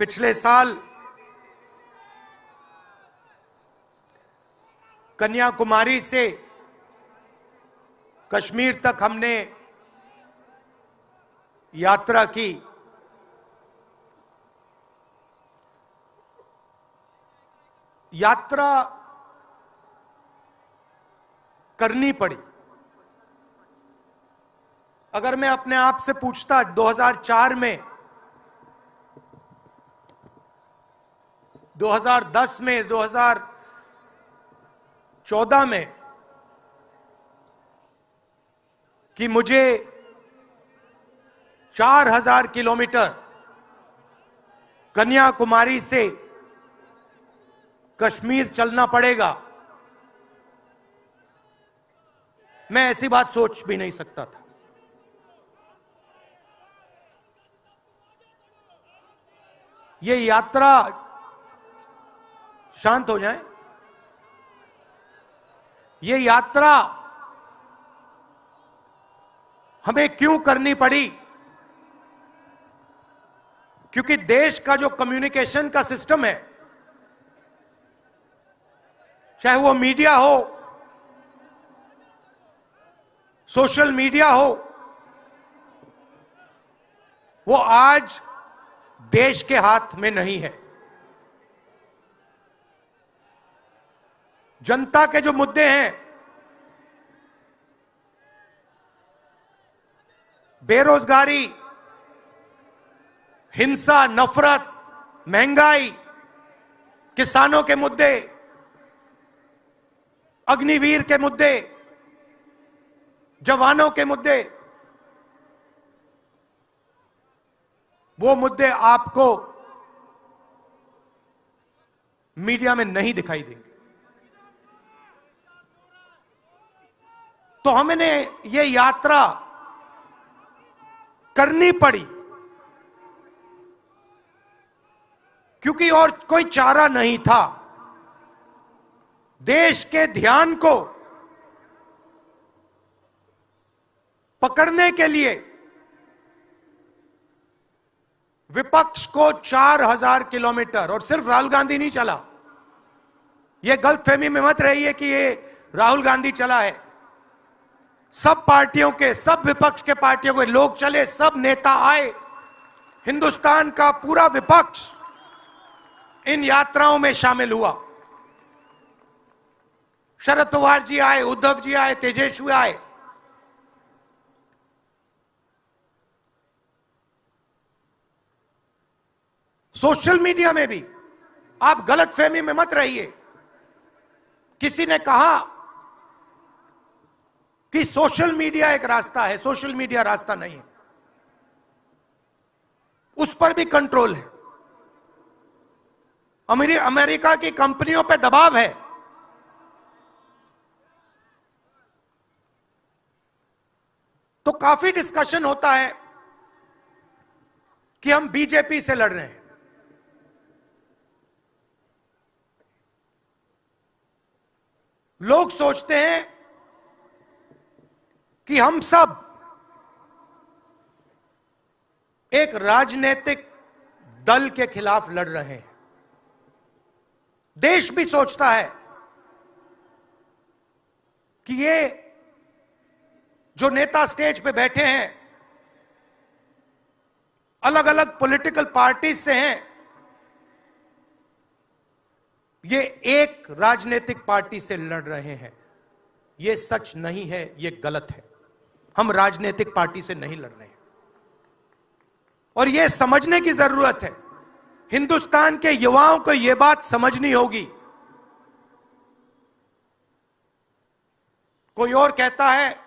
पिछले साल कन्याकुमारी से कश्मीर तक हमने यात्रा की। यात्रा करनी पड़ी। अगर मैं अपने आप से पूछता 2004 में, 2010 में, 2014 में कि मुझे 4000 किलोमीटर कन्याकुमारी से कश्मीर चलना पड़ेगा, मैं ऐसी बात सोच भी नहीं सकता था। ये यात्रा, शांत हो जाएं, ये यात्रा हमें क्यों करनी पड़ी? क्योंकि देश का जो कम्युनिकेशन का सिस्टम है, चाहे वो मीडिया हो, सोशल मीडिया हो, वो आज देश के हाथ में नहीं है। जनता के जो मुद्दे हैं, बेरोजगारी, हिंसा, नफरत, महंगाई, किसानों के मुद्दे, अग्निवीर के मुद्दे, जवानों के मुद्दे, वो मुद्दे आपको मीडिया में नहीं दिखाई देंगे। तो हमने ये यात्रा करनी पड़ी क्योंकि और कोई चारा नहीं था। देश के ध्यान को पकड़ने के लिए विपक्ष को 4000 किलोमीटर, और सिर्फ राहुल गांधी नहीं चला, यह गलतफहमी में मत रहिए कि ये राहुल गांधी चला है। सब पार्टियों के, सब विपक्ष के पार्टियों के लोग चले, सब नेता आए, हिंदुस्तान का पूरा विपक्ष इन यात्राओं में शामिल हुआ। शरद पवार जी आए, उद्धव जी आए, तेजस्वी आए। सोशल मीडिया में भी आप गलतफहमी में मत रहिए। किसी ने कहा कि सोशल मीडिया एक रास्ता है, सोशल मीडिया रास्ता नहीं है, उस पर भी कंट्रोल है। अमेरिका की कंपनियों पे दबाव है। तो काफी डिस्कशन होता है कि हम बीजेपी से लड़ रहे हैं। लोग सोचते हैं कि हम सब एक राजनीतिक दल के खिलाफ लड़ रहे हैं। देश भी सोचता है कि ये जो नेता स्टेज पे बैठे हैं, अलग अलग पॉलिटिकल पार्टीज से हैं, ये एक राजनीतिक पार्टी से लड़ रहे हैं। ये सच नहीं है, ये गलत है। हम राजनीतिक पार्टी से नहीं लड़ रहे हैं और ये समझने की जरूरत है। हिंदुस्तान के युवाओं को यह बात समझनी होगी। कोई और कहता है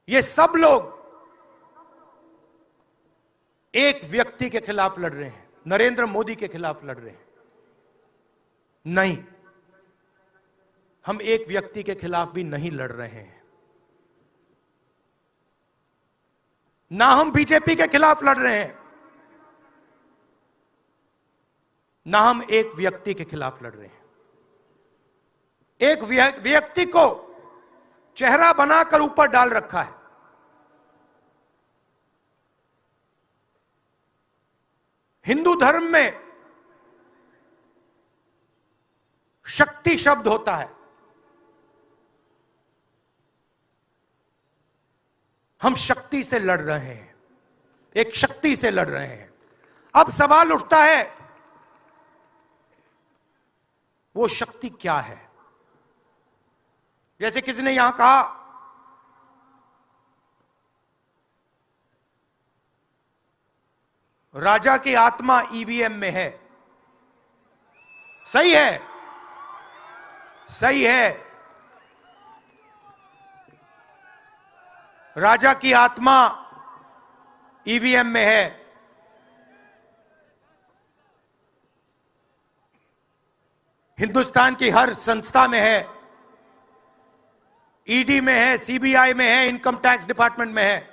ये सब लोग एक व्यक्ति के खिलाफ लड़ रहे हैं, नरेंद्र मोदी के खिलाफ लड़ रहे हैं। नहीं, हम एक व्यक्ति के खिलाफ भी नहीं लड़ रहे हैं। ना हम बीजेपी के खिलाफ लड़ रहे हैं, ना हम एक व्यक्ति के खिलाफ लड़ रहे हैं। एक व्यक्ति को चेहरा बनाकर ऊपर डाल रखा है। हिंदू धर्म में शक्ति शब्द होता है। हम शक्ति से लड़ रहे हैं, एक शक्ति से लड़ रहे हैं। अब सवाल उठता है, वो शक्ति क्या है? जैसे किसी ने यहां कहा, राजा की आत्मा ईवीएम में है। सही है, सही है। राजा की आत्मा ईवीएम में है। हिंदुस्तान की हर संस्था में है, ईडी में है, सीबीआई में है, इनकम टैक्स डिपार्टमेंट में है।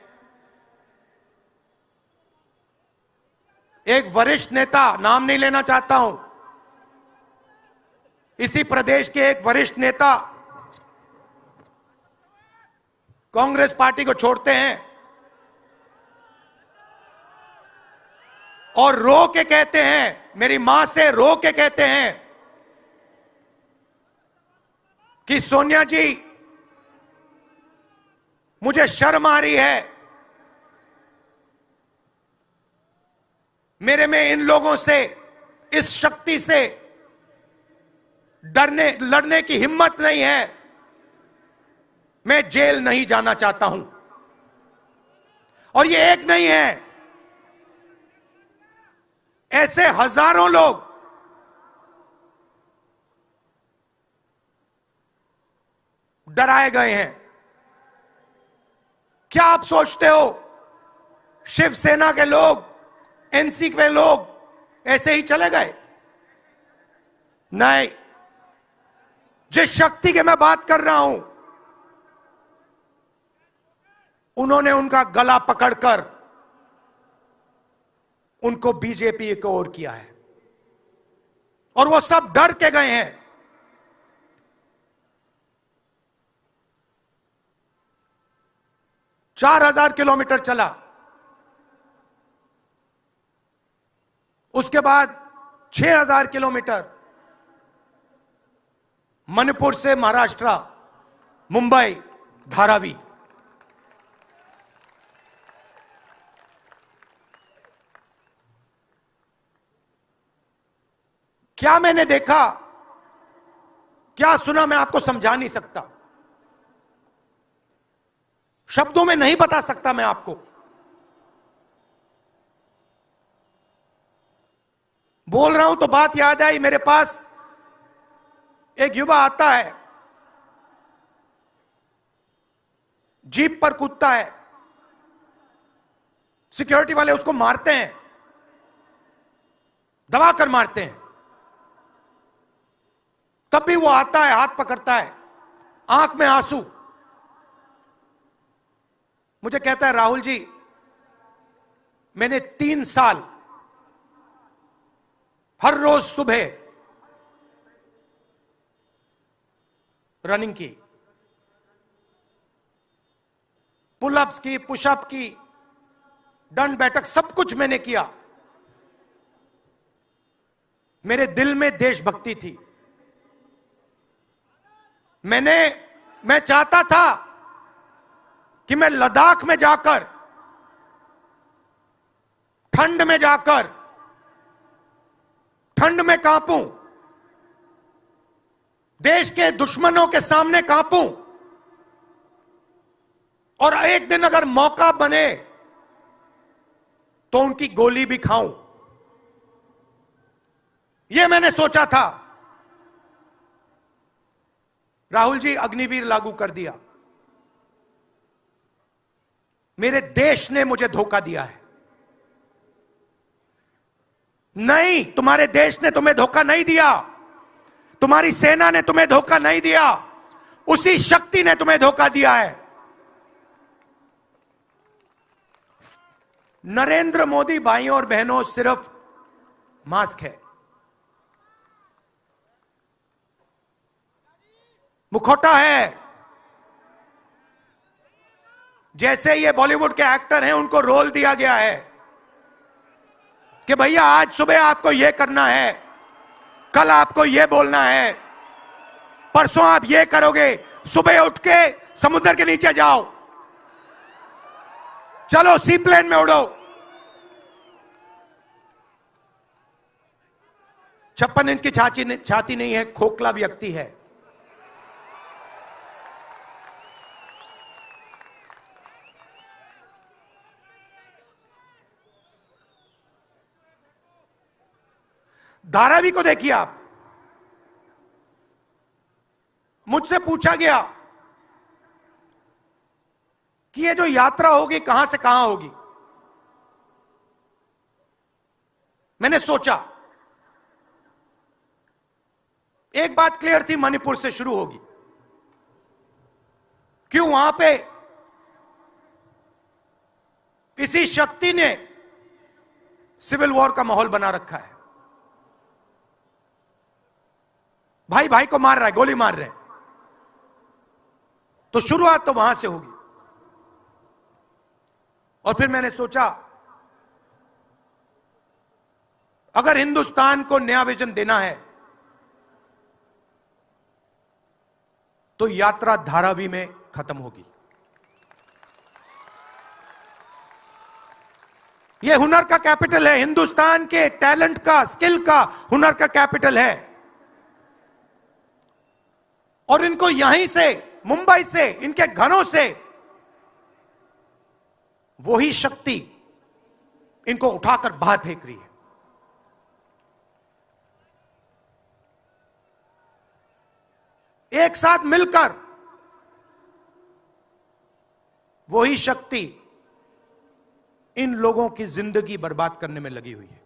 एक वरिष्ठ नेता, नाम नहीं लेना चाहता हूं, इसी प्रदेश के एक वरिष्ठ नेता कांग्रेस पार्टी को छोड़ते हैं और रो के कहते हैं, मेरी मां से रो के कहते हैं कि सोनिया जी, मुझे शर्म आ रही है, मेरे में इन लोगों से, इस शक्ति से लड़ने की हिम्मत नहीं है, मैं जेल नहीं जाना चाहता हूं। और ये एक नहीं है, ऐसे हजारों लोग डराए गए हैं। क्या आप सोचते हो शिवसेना के लोग, एनसी के लोग ऐसे ही चले गए? नहीं। जिस शक्ति की मैं बात कर रहा हूं, उन्होंने उनका गला पकड़कर उनको बीजेपी की ओर किया है और वो सब डर के गए हैं। चार 4,000 किलोमीटर चला, उसके बाद 6,000 किलोमीटर मणिपुर से महाराष्ट्र, मुंबई, धारावी। क्या मैंने देखा, क्या सुना, मैं आपको समझा नहीं सकता, शब्दों में नहीं बता सकता मैं आपको। बोल रहा हूं तो बात याद आई, मेरे पास एक युवा आता है, जीप पर कूदता है, सिक्योरिटी वाले उसको मारते हैं, दबाकर मारते हैं, तब भी वो आता है, हाथ पकड़ता है, आंख में आंसू, मुझे कहता है, राहुल जी, मैंने 3 साल हर रोज सुबह रनिंग की, पुलअप्स की, पुशअप की, दंड बैठक, सब कुछ मैंने किया। मेरे दिल में देशभक्ति थी। मैं चाहता था कि मैं लद्दाख में जाकर, ठंड में जाकर, ठंड में कांपूं, देश के दुश्मनों के सामने कांपूं, और एक दिन अगर मौका बने तो उनकी गोली भी खाऊं। यह मैंने सोचा था। राहुल जी, अग्निवीर लागू कर दिया। मेरे देश ने मुझे धोखा दिया है। नहीं, तुम्हारे देश ने तुम्हें धोखा नहीं दिया, तुम्हारी सेना ने तुम्हें धोखा नहीं दिया, उसी शक्ति ने तुम्हें धोखा दिया है। नरेंद्र मोदी भाइयों और बहनों सिर्फ मास्क है, मुखौटा है। जैसे ये बॉलीवुड के एक्टर हैं, उनको रोल दिया गया है। कि भैया आज सुबह आपको यह करना है, कल आपको यह बोलना है, परसों आप यह करोगे, सुबह उठ के समुद्र के नीचे जाओ, चलो सी प्लेन में उड़ो। 56 इंच की छाती नहीं है, खोखला व्यक्ति है। धारावी को देखिए आप। मुझसे पूछा गया कि ये जो यात्रा होगी कहां से कहां होगी। मैंने सोचा, एक बात क्लियर थी, मणिपुर से शुरू होगी। क्यों? वहां पे इसी शक्ति ने सिविल वॉर का माहौल बना रखा है। भाई भाई को मार रहा है, गोली मार रहे हैं, तो शुरुआत तो वहां से होगी। और फिर मैंने सोचा, अगर हिंदुस्तान को नया विजन देना है तो यात्रा धारावी में खत्म होगी। यह हुनर का कैपिटल है, हिंदुस्तान के टैलेंट का, स्किल का, हुनर का कैपिटल है। और इनको यहीं से, मुंबई से, इनके घरों से वही शक्ति इनको उठाकर बाहर फेंक रही है। एक साथ मिलकर वही शक्ति इन लोगों की जिंदगी बर्बाद करने में लगी हुई है।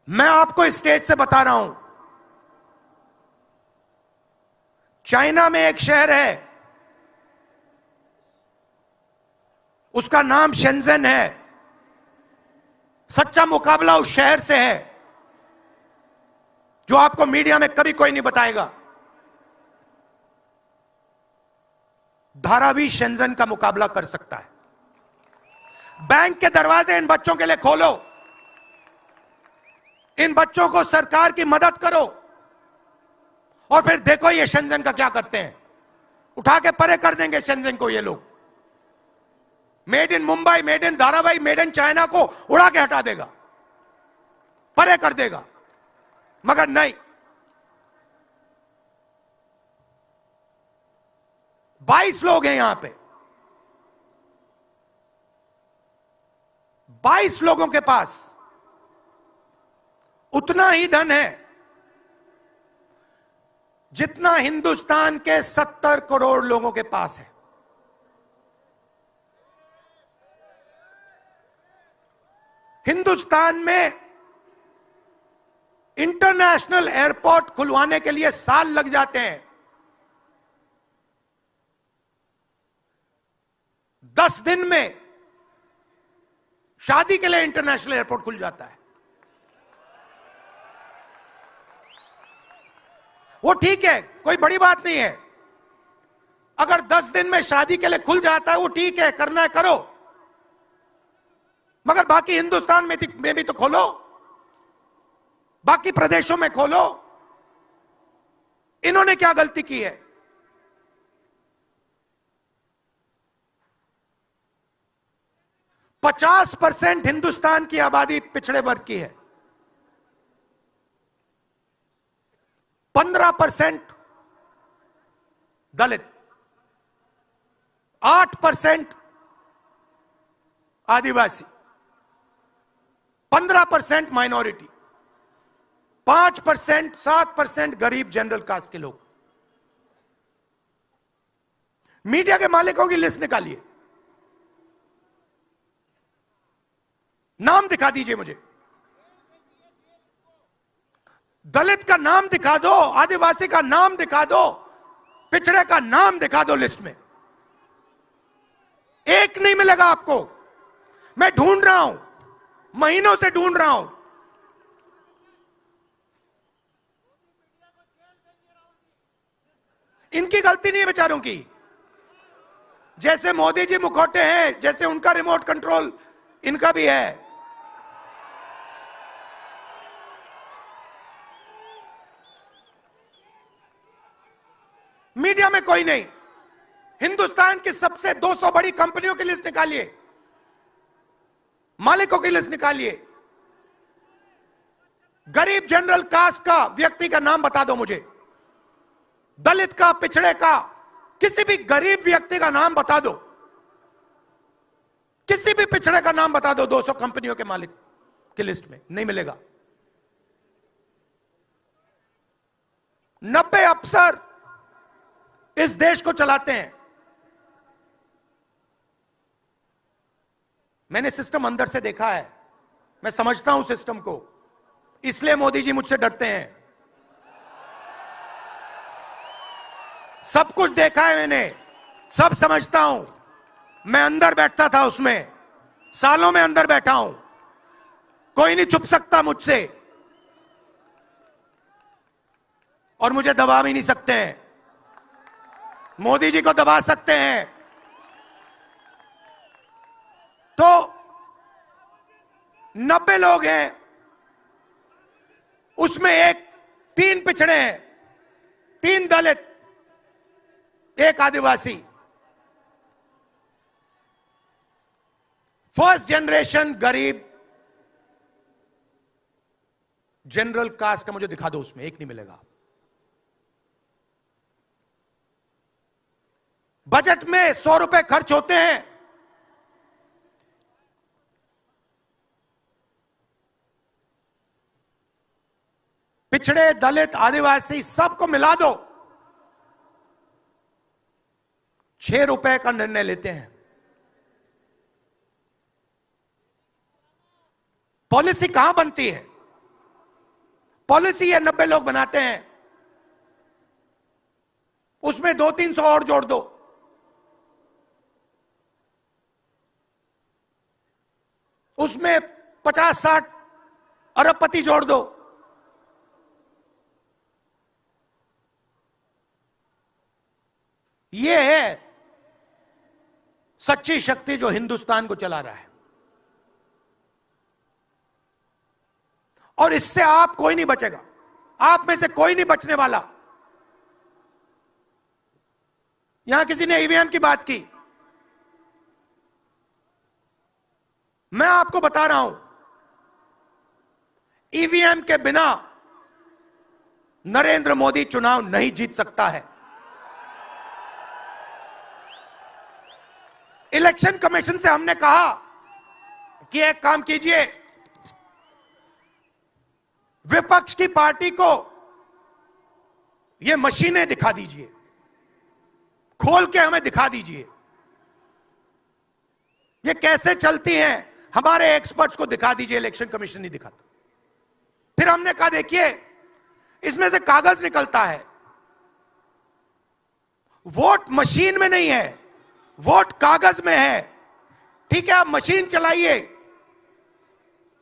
मैं आपको इस स्टेज से बता रहा हूं, चाइना में एक शहर है, उसका नाम शेंजन है। सच्चा मुकाबला उस शहर से है, जो आपको मीडिया में कभी कोई नहीं बताएगा। धारावी शेंजन का मुकाबला कर सकता है। बैंक के दरवाजे इन बच्चों के लिए खोलो, इन बच्चों को सरकार की मदद करो, और फिर देखो ये शेंजन का क्या करते हैं। उठा के परे कर देंगे शेंजन को ये लोग। Made in Mumbai, made in Dharavi, made in China को उड़ा के हटा देगा, परे कर देगा। मगर नहीं, 22 लोग हैं यहां पे, 22 लोगों के पास उतना ही धन है जितना हिंदुस्तान के 70 करोड़ लोगों के पास है। हिंदुस्तान में इंटरनेशनल एयरपोर्ट खुलवाने के लिए साल लग जाते हैं। 10 दिन में शादी के लिए इंटरनेशनल एयरपोर्ट खुल जाता है। वो ठीक है, कोई बड़ी बात नहीं है। अगर 10 दिन में शादी के लिए खुल जाता है, वो ठीक है, करना है करो। मगर बाकी हिंदुस्तान में भी तो खोलो, बाकी प्रदेशों में खोलो। इन्होंने क्या गलती की है? पचास 50% हिंदुस्तान की आबादी पिछड़े वर्ग की है, 15% दलित, 8% आदिवासी, 15% माइनॉरिटी, 5%, 7% गरीब जनरल कास्ट के लोग। मीडिया के मालिकों की लिस्ट निकालिए, नाम दिखा दीजिए मुझे। दलित का नाम दिखा दो, आदिवासी का नाम दिखा दो, पिछड़े का नाम दिखा दो लिस्ट में। एक नहीं मिलेगा आपको। मैं ढूंढ रहा हूं, महीनों से ढूंढ रहा हूं। इनकी गलती नहीं है बेचारों की। जैसे मोदी जी मुखौटे हैं, जैसे उनका रिमोट कंट्रोल इनका भी है। मीडिया में कोई नहीं। हिंदुस्तान की सबसे 200 बड़ी कंपनियों की लिस्ट निकालिए, मालिकों की लिस्ट निकालिए। गरीब जनरल कास्ट का व्यक्ति का नाम बता दो मुझे, दलित का, पिछड़े का, किसी भी गरीब व्यक्ति का नाम बता दो, किसी भी पिछड़े का नाम बता दो 200 कंपनियों के मालिक की लिस्ट में, नहीं मिलेगा। 90 अफसर इस देश को चलाते हैं। मैंने सिस्टम अंदर से देखा है, मैं समझता हूं सिस्टम को, इसलिए मोदी जी मुझसे डरते हैं। सब कुछ देखा है मैंने, सब समझता हूं। मैं अंदर बैठता था उसमें, सालों में अंदर बैठा हूं। कोई नहीं छुप सकता मुझसे, और मुझे दबा भी नहीं सकते हैं। मोदी जी को दबा सकते हैं तो 90 लोग हैं, उसमें 3 पिछड़े हैं, 3 दलित, 1 आदिवासी। फर्स्ट जनरेशन गरीब जनरल कास्ट का मुझे दिखा दो, उसमें 1 नहीं मिलेगा। बजट में 100 रुपए खर्च होते हैं, पिछड़े, दलित, आदिवासी सबको मिला दो, 6 रुपए का निर्णय लेते हैं। पॉलिसी कहां बनती है? पॉलिसी ये 90 लोग बनाते हैं, उसमें 200-300 और जोड़ दो, उसमें 50-60 अरबपति जोड़ दो। ये है सच्ची शक्ति जो हिंदुस्तान को चला रहा है। और इससे आप कोई नहीं बचेगा, आप में से कोई नहीं बचने वाला। यहां किसी ने ईवीएम की बात की, मैं आपको बता रहा हूं, ईवीएम के बिना नरेंद्र मोदी चुनाव नहीं जीत सकता है। इलेक्शन कमीशन से हमने कहा कि एक काम कीजिए, विपक्ष की पार्टी को ये मशीनें दिखा दीजिए, खोल के हमें दिखा दीजिए ये कैसे चलती हैं, हमारे एक्सपर्ट्स को दिखा दीजिए। इलेक्शन कमीशन नहीं दिखाता। फिर हमने कहा देखिए, इसमें से कागज निकलता है, वोट मशीन में नहीं है, वोट कागज में है। ठीक है, आप मशीन चलाइए,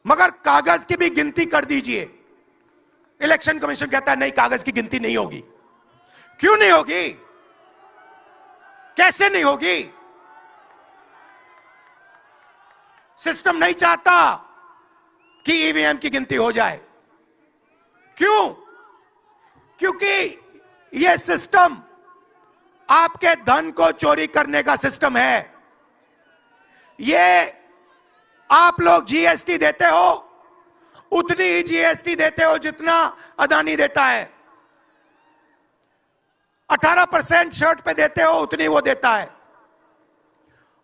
मगर कागज की भी गिनती कर दीजिए। इलेक्शन कमीशन कहता है नहीं, कागज की गिनती नहीं होगी। क्यों नहीं होगी? कैसे नहीं होगी? सिस्टम नहीं चाहता कि ईवीएम की गिनती हो जाए। क्यों? क्योंकि यह सिस्टम आपके धन को चोरी करने का सिस्टम है। ये आप लोग जीएसटी देते हो, उतनी ही जीएसटी देते हो जितना अदानी देता है। 18% शर्ट पे देते हो, उतनी वो देता है।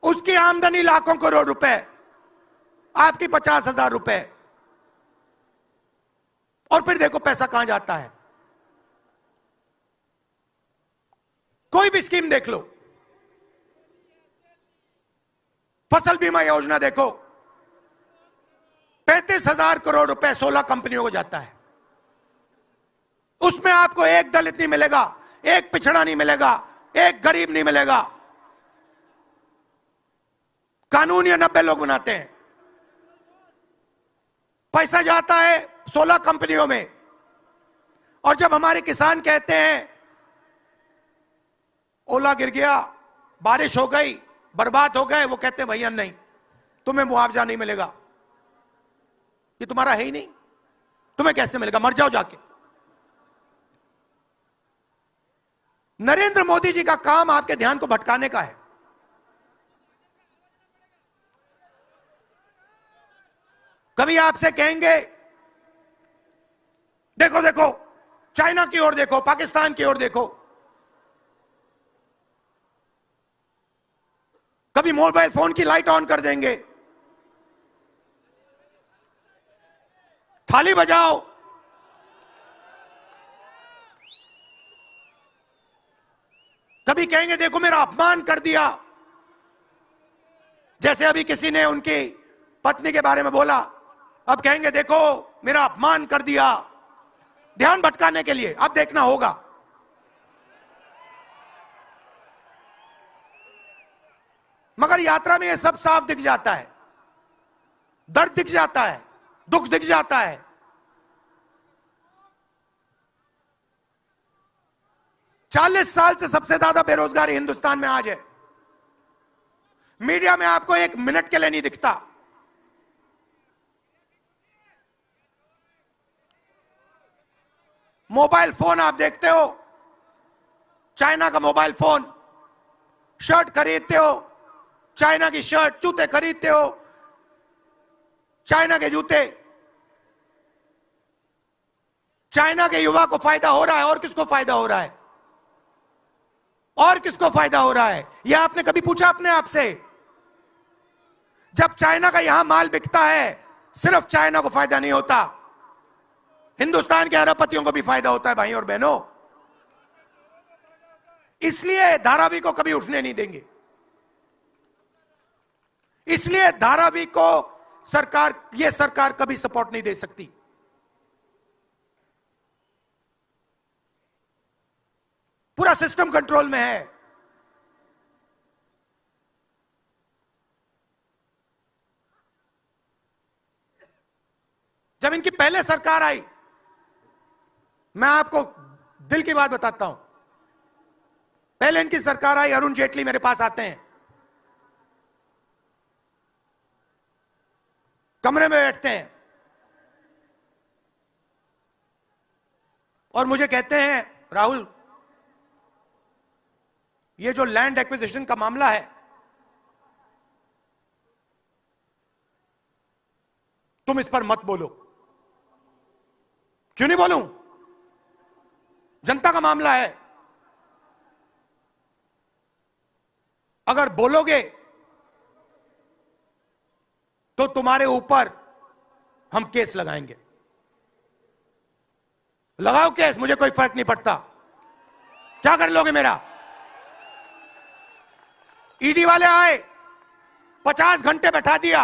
उसकी आमदनी लाखों करोड़ रुपए, आपकी 50,000 रुपए। और फिर देखो पैसा कहां जाता है। कोई भी स्कीम देख लो, फसल बीमा योजना देखो, 35,000 करोड़ रुपए 16 कंपनियों को जाता है। उसमें आपको एक दलित नहीं मिलेगा, एक पिछड़ा नहीं मिलेगा, एक गरीब नहीं मिलेगा। कानून ये 90 लोग बनाते हैं। पैसा जाता है 16 कंपनियों में। और जब हमारे किसान कहते हैं ओला गिर गया, बारिश हो गई, बर्बाद हो गए, वो कहते हैं भैया नहीं, तुम्हें मुआवजा नहीं मिलेगा, ये तुम्हारा है ही नहीं, तुम्हें कैसे मिलेगा, मर जाओ जाके। नरेंद्र मोदी जी का काम आपके ध्यान को भटकाने का है। कभी आपसे कहेंगे देखो देखो चाइना की ओर देखो, पाकिस्तान की ओर देखो, कभी मोबाइल फोन की लाइट ऑन कर देंगे, थाली बजाओ, कभी कहेंगे देखो मेरा अपमान कर दिया, जैसे अभी किसी ने उनकी पत्नी के बारे में बोला, अब कहेंगे देखो मेरा अपमान कर दिया, ध्यान भटकाने के लिए। अब देखना होगा। मगर यात्रा में यह सब साफ दिख जाता है, दर्द दिख जाता है, दुख दिख जाता है। चालीस साल से सबसे ज्यादा बेरोजगारी हिंदुस्तान में आज है। मीडिया में आपको एक मिनट के लिए नहीं दिखता। मोबाइल फोन आप देखते हो, चाइना का मोबाइल फोन, शर्ट खरीदते हो, चाइना की शर्ट, जूते खरीदते हो, चाइना के जूते। चाइना के युवा को फायदा हो रहा है, और किसको फायदा हो रहा है? और किसको फायदा हो रहा है? यह आपने कभी पूछा अपने आप से? जब चाइना का यहां माल बिकता है, सिर्फ चाइना को फायदा नहीं होता, हिंदुस्तान के अरबपतियों को भी फायदा होता है भाई और बहनों। इसलिए धारावी को कभी उठने नहीं देंगे। इसलिए धारावी को यह सरकार कभी सपोर्ट नहीं दे सकती। पूरा सिस्टम कंट्रोल में है। जब इनकी पहले सरकार आई, मैं आपको दिल की बात बताता हूं, पहले इनकी सरकार आई, अरुण जेटली मेरे पास आते हैं, कमरे में बैठते हैं और मुझे कहते हैं राहुल, ये जो लैंड एक्विजिशन का मामला है, तुम इस पर मत बोलो। क्यों नहीं बोलूं? जनता का मामला है। अगर बोलोगे तो तुम्हारे ऊपर हम केस लगाएंगे। लगाओ केस, मुझे कोई फर्क नहीं पड़ता। क्या कर लोगे मेरा? ईडी वाले आए, 50 घंटे बैठा दिया।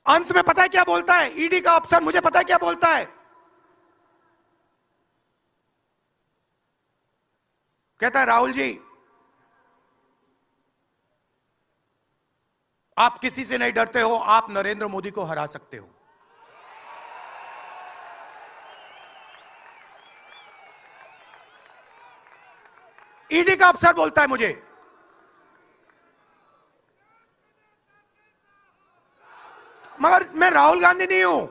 अंत में पता है क्या बोलता है ईडी का अफसर? मुझे पता है क्या बोलता है? कहता है राहुल जी, आप किसी से नहीं डरते हो, आप नरेंद्र मोदी को हरा सकते हो। ईडी का अफसर बोलता है मुझे। मगर मैं राहुल गांधी नहीं हूं।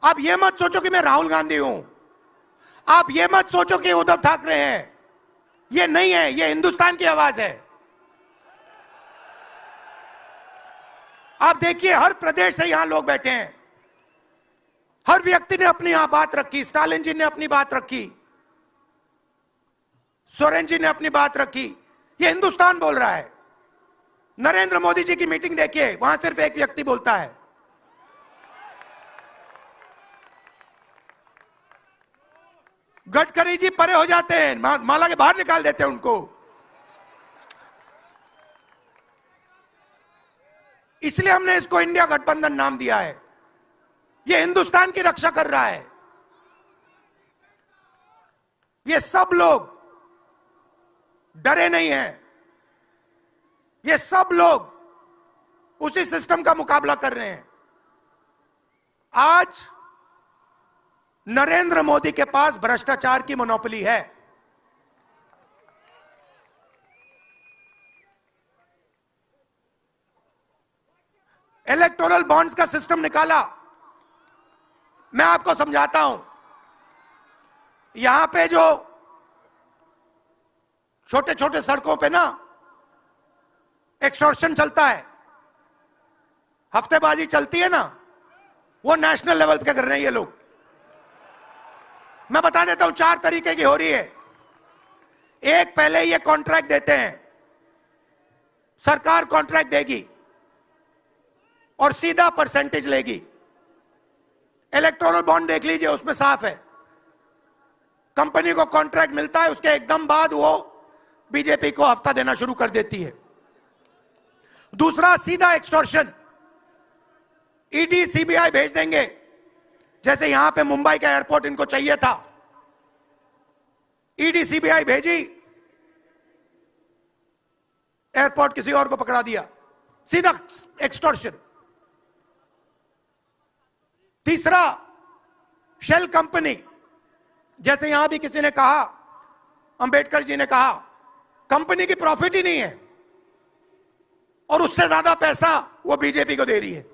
आप यह मत सोचो कि मैं राहुल गांधी हूं। आप यह मत सोचो कि उद्धव ठाकरे हैं। यह नहीं है, यह हिंदुस्तान की आवाज है। आप देखिए, हर प्रदेश से यहां लोग बैठे हैं, हर व्यक्ति ने अपनी यहां बात रखी। स्टालिन जी ने अपनी बात रखी, सोरेन जी ने अपनी बात रखी। यह हिंदुस्तान बोल रहा है। नरेंद्र मोदी जी की मीटिंग देखिए, वहां सिर्फ एक व्यक्ति बोलता है। गडकरी जी परे हो जाते हैं, माला के बाहर निकाल देते हैं उनको। इसलिए हमने इसको इंडिया गठबंधन नाम दिया है। यह हिंदुस्तान की रक्षा कर रहा है। ये सब लोग डरे नहीं हैं। ये सब लोग उसी सिस्टम का मुकाबला कर रहे हैं। आज नरेंद्र मोदी के पास भ्रष्टाचार की मोनोपोली है। इलेक्टोरल बॉन्ड्स का सिस्टम निकाला। मैं आपको समझाता हूं। यहां पे जो छोटे छोटे सड़कों पे ना एक्सटॉर्शन चलता है, हफ्तेबाजी चलती है ना, वो नेशनल लेवल पे कर रहे हैं ये लोग। मैं बता देता हूं, 4 तरीके की हो रही है। एक, पहले ये कॉन्ट्रैक्ट देते हैं, सरकार कॉन्ट्रैक्ट देगी और सीधा परसेंटेज लेगी। इलेक्टोरल बॉन्ड देख लीजिए, उसमें साफ है। कंपनी को कॉन्ट्रैक्ट मिलता है, उसके एकदम बाद वो बीजेपी को हफ्ता देना शुरू कर देती है। दूसरा, सीधा एक्सटॉर्शन। ईडी सीबीआई भेज देंगे, जैसे यहां पे मुंबई का एयरपोर्ट इनको चाहिए था, ईडी सीबीआई भेजी, एयरपोर्ट किसी और को पकड़ा दिया, सीधा एक्सटॉर्शन। तीसरा, शेल कंपनी, जैसे यहां भी किसी ने कहा, अंबेडकर जी ने कहा, कंपनी की प्रॉफिट ही नहीं है और उससे ज्यादा पैसा वो बीजेपी को दे रही है।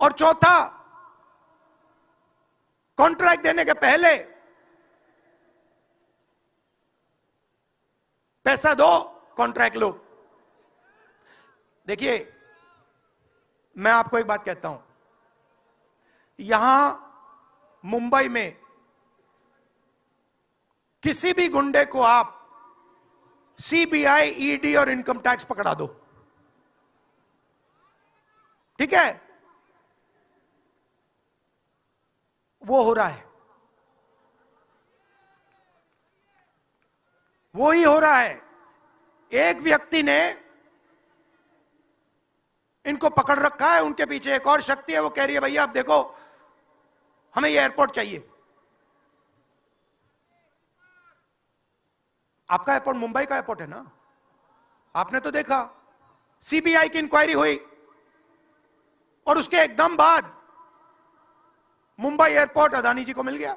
और चौथा, कॉन्ट्रैक्ट देने के पहले पैसा दो, कॉन्ट्रैक्ट लो। देखिए, मैं आपको एक बात कहता हूं, यहां मुंबई में किसी भी गुंडे को आप सीबीआई, ईडी और इनकम टैक्स पकड़ा दो, ठीक है, वो हो रहा है, वो ही हो रहा है। एक व्यक्ति ने इनको पकड़ रखा है, उनके पीछे एक और शक्ति है, वो कह रही है भैया आप देखो हमें ये एयरपोर्ट चाहिए। आपका एयरपोर्ट मुंबई का एयरपोर्ट है ना, आपने तो देखा, सीबीआई की इंक्वायरी हुई और उसके एकदम बाद मुंबई एयरपोर्ट अदानी जी को मिल गया।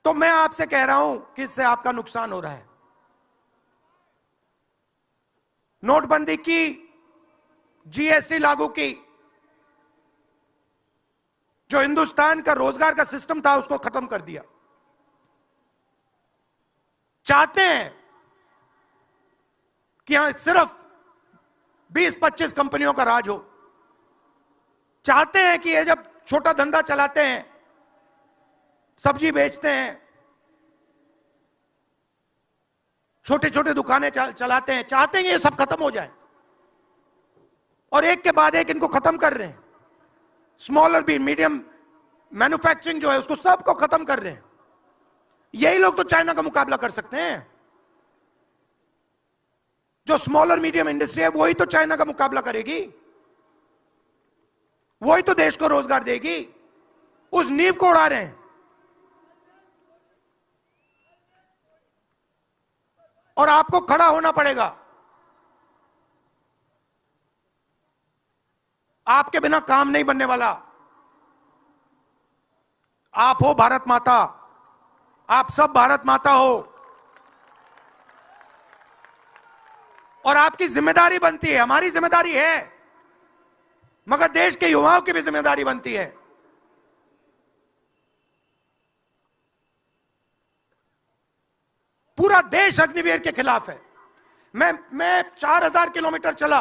तो मैं आपसे कह रहा हूं कि इससे आपका नुकसान हो रहा है। नोटबंदी की, जीएसटी लागू की, जो हिंदुस्तान का रोजगार का सिस्टम था उसको खत्म कर दिया। चाहते हैं कि यहां सिर्फ 20-25 कंपनियों का राज हो। चाहते हैं कि ये जब छोटा धंधा चलाते हैं, सब्जी बेचते हैं, छोटे छोटे दुकानें चलाते हैं, चाहते हैं कि ये सब खत्म हो जाए और एक के बाद एक इनको खत्म कर रहे हैं। स्मॉल और मीडियम मैन्युफैक्चरिंग जो है उसको सबको खत्म कर रहे हैं। यही लोग तो चाइना का मुकाबला कर सकते हैं। जो स्मॉल और मीडियम इंडस्ट्री है वही तो चाइना का मुकाबला करेगी, वही तो देश को रोजगार देगी। उस नींव को उड़ा रहे हैं। और आपको खड़ा होना पड़ेगा। आपके बिना काम नहीं बनने वाला। आप हो भारत माता, आप सब भारत माता हो और आपकी जिम्मेदारी बनती है, हमारी जिम्मेदारी है, मगर देश के युवाओं की भी जिम्मेदारी बनती है। पूरा देश अग्निवीर के खिलाफ है। मैं 4000 किलोमीटर चला,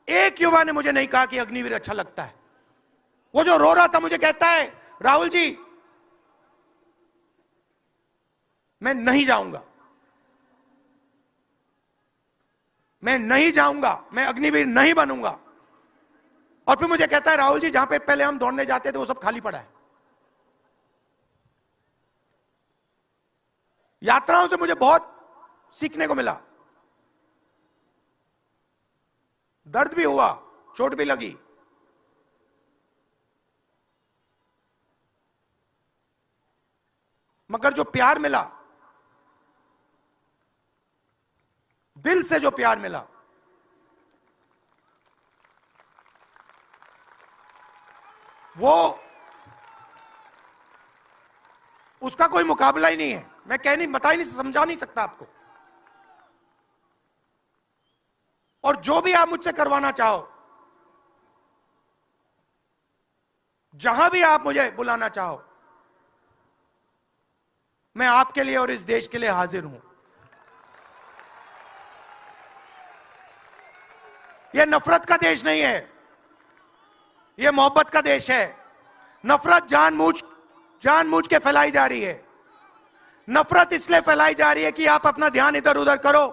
एक युवा ने मुझे नहीं कहा कि अग्निवीर अच्छा लगता है। वो जो रो रहा था मुझे कहता है राहुल जी मैं नहीं जाऊंगा, मैं नहीं जाऊंगा, मैं अग्निवीर नहीं बनूंगा। और फिर मुझे कहता है राहुल जी जहां पे पहले हम दौड़ने जाते थे वो सब खाली पड़ा है। यात्राओं से मुझे बहुत सीखने को मिला। दर्द भी हुआ, चोट भी लगी, मगर जो प्यार मिला, दिल से जो प्यार मिला, वो उसका कोई मुकाबला ही नहीं है। मैं बता ही नहीं, समझा नहीं सकता आपको। और जो भी आप मुझसे करवाना चाहो, जहां भी आप मुझे बुलाना चाहो, मैं आपके लिए और इस देश के लिए हाजिर हूं। यह नफरत का देश नहीं है, यह मोहब्बत का देश है। नफरत जानबूझ के फैलाई जा रही है। नफरत इसलिए फैलाई जा रही है कि आप अपना ध्यान इधर उधर करो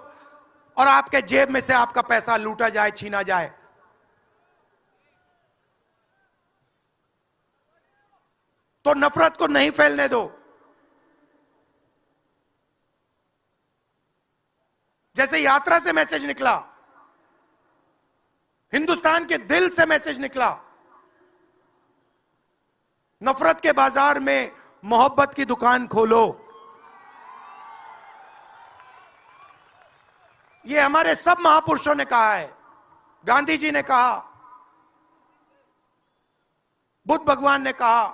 और आपके जेब में से आपका पैसा लूटा जाए, छीना जाए। तो नफरत को नहीं फैलने दो। जैसे यात्रा से मैसेज निकला, हिंदुस्तान के दिल से मैसेज निकला, नफरत के बाजार में मोहब्बत की दुकान खोलो। यह हमारे सब महापुरुषों ने कहा है। गांधी जी ने कहा, बुद्ध भगवान ने कहा,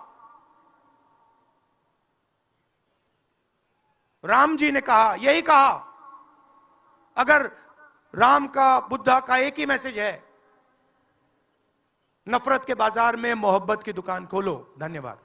राम जी ने कहा, यही कहा। अगर राम का, बुद्धा का एक ही मैसेज है, नफरत के बाजार में मोहब्बत की दुकान खोलो। धन्यवाद।